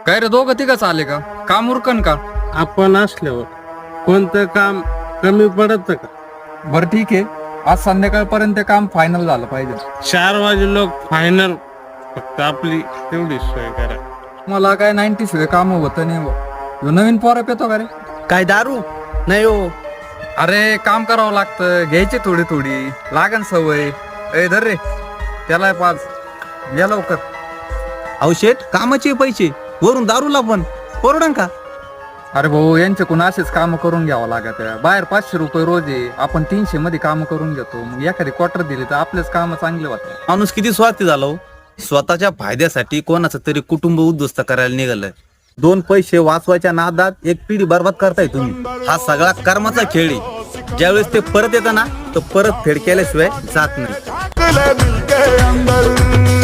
काय रे दोघं तिघच आले का? काम उरकन का? आपण असल्यावर कोणतं काम कमी पडत का? बरं ठीक आहे, आज संध्याकाळपर्यंत काम फायनल झालं पाहिजे. 4 वाजे लोक फायनल. फक्त आपली तेवढी सोय करा. मला काय 90 शिवाय काम होत नाही हो. ह्यो नवीन पोरप येतो का रे? काय दारू नाही हो. अरे काम करावं लागतं, घ्यायची थोडी थोडी, लागन सवय. ए धर रे त्याला 5 या लवकर. औषध कामाचे पैसे वरून दारूला पण परवडन का? अरे भाऊ यांच्याकडून असेच काम करून घ्यावं लागत. बाहेर 500 रुपये रोज आहे, आपण 300 मध्ये काम करून घेतो. मग एखादी क्वार्टर दिली तर आपलेच काम चांगले होतात. माणूस किती स्वार्थी झाला हो. स्वतःच्या फायद्यासाठी कोणाचं तरी कुटुंब उद्ध्वस्त करायला निघालंय. 2 पैसे वाचवायच्या नादात एक पिढी बर्बाद करताय तुम्ही. हा सगळा कर्माचा खेळ आहे. ज्यावेळेस ते परत येतं ना तर परत फेड केल्याशिवाय जात नाही.